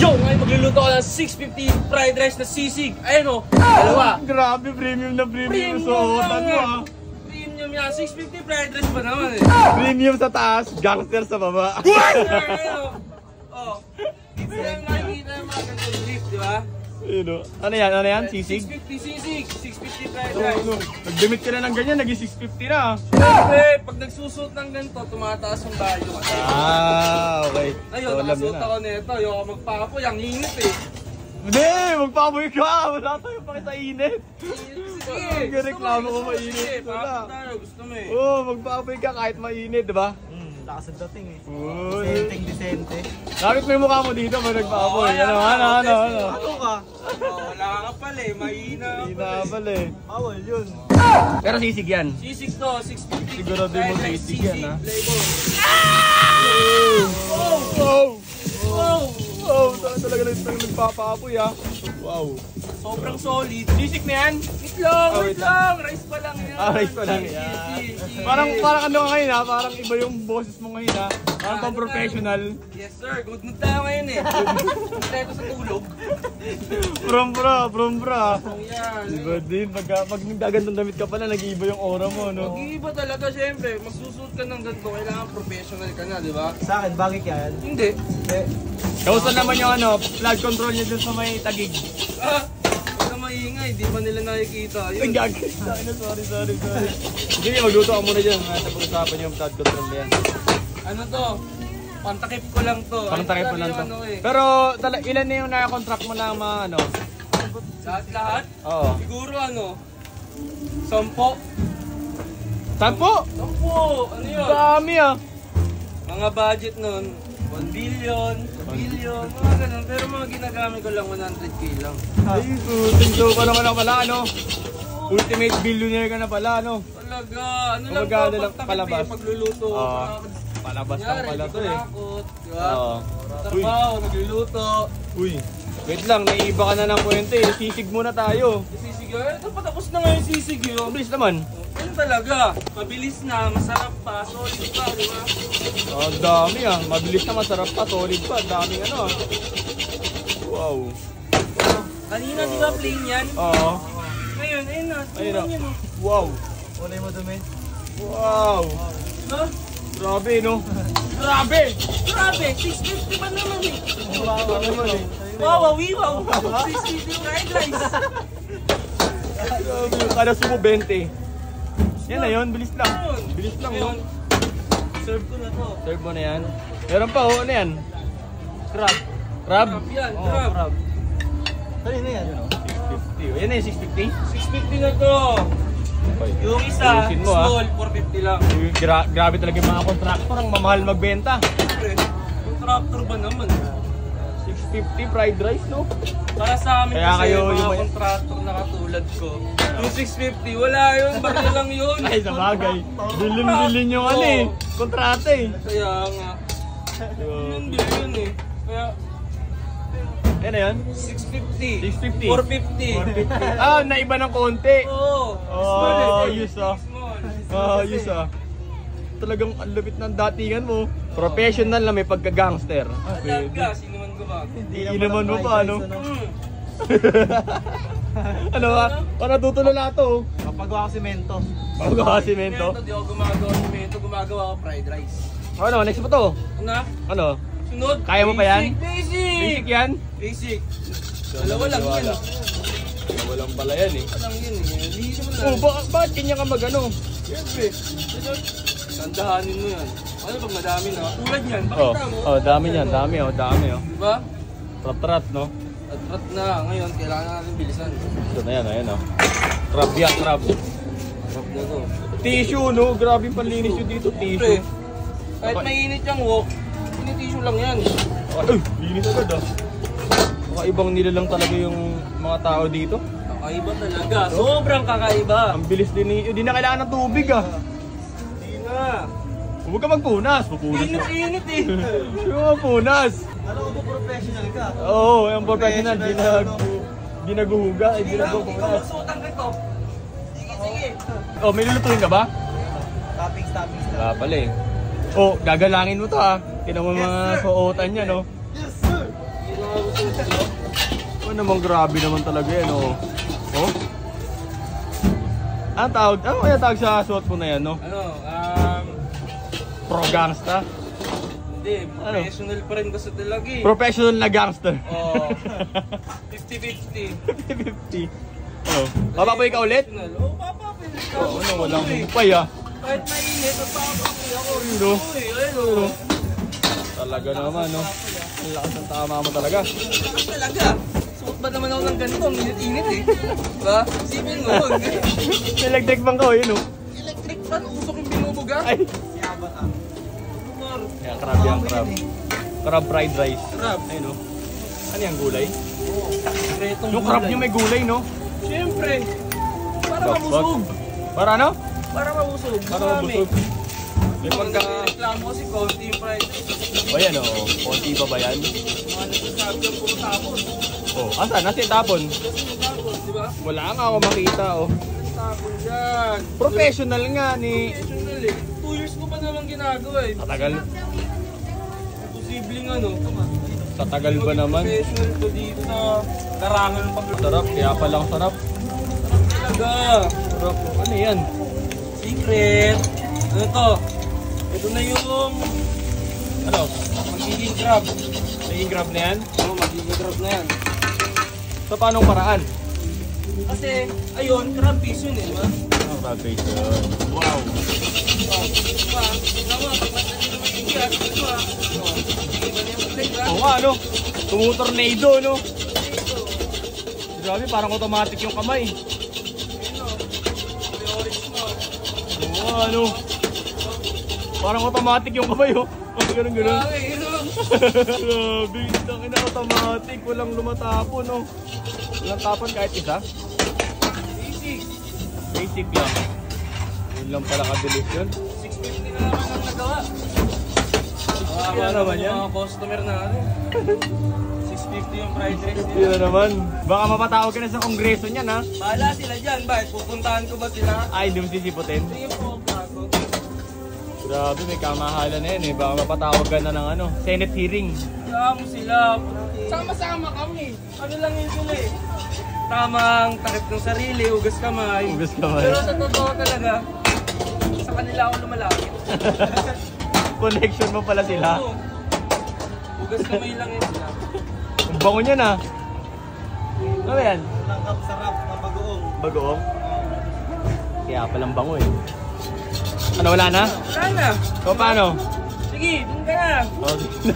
Yo! Ngayon magluluto ako ng 650 fried rice na sisig. Ayun o, dalawa. Grabe, premium na premium sa otan mo ah. Premium yan, 650 fried rice ba naman eh. Premium sa taas, gangster sa baba. Oh, ito yung nakikita yung mga ganitong drip, di ba? Ano yan? Ano yan? Sisig? 650 sisig, 650 fried rice. Nag-demit ka na ng ganyan, naging 650 na. Siyempre, pag nagsusuot ng ganito, tumataas yung value kasi. Okay. Ayun, nakasuot ako nito, ayoko magpapoy, ang init eh. Hindi, magpapoy ka! Wala tayo pakita init. Sige, reklamo ko mainit. Wala. Gusto mo eh. Oo, magpapoy ka kahit mainit, diba? Lakas ang dating eh. Disenteng. Bakit may mukha mo dito ba nagpapoy? Ano? Ano ka? Wala ka pala eh, mahina Mahina pala eh. Bawal yun. Pero sisig yan. Sisig to, 650. Siguro din mo sisig yan ha. Wow! Talaga nagpapapoy ha. Wow. Sobrang solid. Sisig na yan? Wait lang. Rice pa lang yan. Rice pa lang yan. Parang ano ka ngayon ha? Parang iba yung boses mo ngayon ha? Parang pang professional. Yes sir, good mood tayo ngayon eh. Kompleto sa tulog. From bra. Yan. Diba din? Pag nagdagandang damit ka pala, nag-iiba yung aura mo, no? Mag-iiba talaga syempre. Magsusuot ka ng ganito, kailangan professional ka na, di ba? Sa akin, bagay ka yan? Hindi. Hindi. Naman yung flood control niya dun sa may tagig. Huwag na maingay, di ba nila nakikita? Ay, gagawin. Sorry. Sige, magluto ka muna dyan. Pag-usapan yung flood control na yan. Ano to? Pantakip ko lang to. Pantakip mo lang to. Pero ilan na yung nakakontract mo na mga ano? Lahat? Oo. Siguro ano? 10? 10? Ano yun? Dami ah. Mga budget nun, 1 billion, 2 billion, mga ganun. Pero mga ginagamit ko lang 100k lang. Ay, tingso ka naman na pala, ano? Ultimate billionaire ka na pala, ano? Talaga, ano lang to, pagtakip pagluluto. Palabas lang pala to eh. Diba? Trabaho, nagluluto. Uy, wait lang, naiiba ka na ng kwento eh. Sisig muna tayo. Sisig yun? Ito patapos na nga yung sisig yun. Mabilis naman. Ano talaga? Mabilis na, masarap pa, solid pa, di ba? Ang dami ah. Mabilis na, masarap pa, solid pa. Ang daming ano ah. Wow. Kanina di ba plain yan? Oo. Ngayon, ayun na. Ayun na. Yan, Wow. Wala mo dumi. Wow. no? Grabe no? Grabe! Grabe, 650 pa naman eh. Wow naman eh. Wow, 650 fried rice. Grabe, kada sumo 20. Yan na yun, bilis lang. Bilis lang no? Serve ko na to. Serve mo na yan. Meron pa, ano yan? Crab. Crab? Crab yan, Oo, crab. crab. Sali na yan. 650. Yan na yung 650? 650 na to. Yung isa, Ayusin mo, small, 450 lang. Grabe talaga yung mga contractor, ang mamahal magbenta. Siyempre, contractor ba naman? 650 fried rice, no? Para sa amin Kaya kasi kayo mga yung contractor na katulad ko. Yung 650, wala yun, baril lang yun. Ay, sa bagay. Bilin yung ano eh. Kontrata eh. Kaya nga. Yun yun eh. Kaya, Yan na yan? 650. 650. 450. Ah, naiba ng konti. Oo. Ayos ah. Ayos ah. Talagang ang lupit ng datingan mo. Professional na may pagka-gangster. Talaga, sino man ko ba? Hindi naman mo pa, ano? Hmm. Ano ba? Para tutulo na ito. Kapagawa ko simento. Pagawa simento. Di ako gumagawa ng simento, gumagawa ako fried rice. Ano, next mo to? Ano? Ano? Sunod? Kaya mo pa yan? Basic! Basic yan? Basic. Dalawa lang yan. Dalawa lang pala yan eh. Dalawa lang yan eh. Hindi naman Oh, bakit ganyan ka magano? Siyempre. Sandahanin mo yan. Ano pag madami na? Tulad yan. Oh, Pakita mo. oh, dami yan, dami oh, dami oh. Diba? Trap no? At na. Ngayon, kailangan natin bilisan. Ito na yan, ayan oh. Trap yan, trap. Sarap na to. Tissue no, grabe yung panlinis yun dito, Siyempre. tissue. Kahit mainit yung wok, tissue lang yan. Ay, linis agad ah. Kakaibang nila lang talaga yung mga tao dito. Kakaiba talaga. Sobrang kakaiba. Ang bilis din hindi na kailangan ng tubig ah. Hindi na. Huwag ka magpunas, pupunas ka. Init eh. Huwag ka magpunas. Ano ko professional ka? Oo, yung professional, di naghuhuga, di Ikaw nagpupunas. magsuotang ka to. Sige. Oh, may lulutuin ka ba? Toppings. Wala pala eh. Oh, gagalangin mo to ah. Tinan mo mga suotan niya no. Yes, sir! Hindi na nga gusto Oh, naman grabe naman talaga yan, oh. Oh? Ang tawag, ano kaya tawag sa suot mo na yan, no? Ano, Pro gangsta? hindi, professional pa rin kasi talaga eh. Professional na gangster. Oo. 50-50. 50-50. Oh. Papapoy ka ulit? Oo, papapoy. Oo, ano, walang humpay ah. Kahit mainit, papapoy ako. No? Ayun, Talaga naman, no? Ang lakas ng tama mo talaga. Lakas talaga. Suot ba naman ako ng ganito? Ang init-init eh. Diba? Sipin mo. Electric bang ka, yun, oh. Electric fan, usok yung binubuga. Ay! Siyabat ah. Yan, crab yan, crab. Crab fried rice. Crab. Ayun, no? Ano yung gulay? Sekretong Yung crab gulay. nyo may gulay, no? Siyempre. Para Dapat. mabusog. Para ano? Para mabusog. Para mabusog. May pagka... Reklamo kasi konti yung price. O yan, oh. Konti pa ba yan? Mga nagsasabi yung puro tapon. Oh, asan? Nasa yung tapon? Kasi yung tapon, di ba? Wala nga ako makita, oh. Yung tapon dyan. Professional nga ni... Professional eh. 2 years ko pa naman ginagawa eh. Tatagal. Posibleng ano. Tatagal ba naman? Professional ko dito sa larangan ng pagluto. Sarap, kaya palang sarap. Talaga. Sarap. Ano yan? Secret. Ano to? Ito na yung Ano? magiging crab. Naging grab na yan? Oo, magiging crab na yan. Sa paanong paraan? Kasi, ayun, crab piece yun eh, di ba? Oh, crab face yun. Wow. Diba? Tama, pag matali naman yung gas, ito ah. Iba na yung plate ah. Oo nga, ano? Tumutornado, no? Grabe, parang automatic yung kamay. Ayun o. May orange mo. Oo nga, ano? Parang automatic yung kamay, oh. Ganun, ganun. Grabe, yun o. Grabe, tangina automatic. Walang lumatapon, no? Walang tapon kahit isa. Basic. Basic lang. Yun lang pala kabilis yun. 650 na naman ang nagawa. Kaya naman yan. Mga customer natin. 650 yung fried rice Yun nila. na naman. Baka mapatawag ka na sa kongreso niyan, ha? Bahala sila dyan, bakit? Pupuntahan ko ba sila? Ay, hindi mo sisiputin. Sige po, bago. Grabe, may kamahalan na yan, eh. Baka mapatawag ka na ng ano, Senate hearing. Kaya mo sila. Sama-sama kami. Ano lang yun sila eh. Tamang takip ng sarili, ugas kamay. Ugas kamay. Pero sa totoo talaga, sa kanila ako lumalapit. Connection mo pala sila. Oo. Ugas kamay lang yun sila. Ang bango niyan, ha? Ano ba yan? Langkap sarap na bagoong. Bagoong? Kaya palang bango, eh. Ano, wala na? Wala na. O, paano? Sige, dun ka na. O, sige na.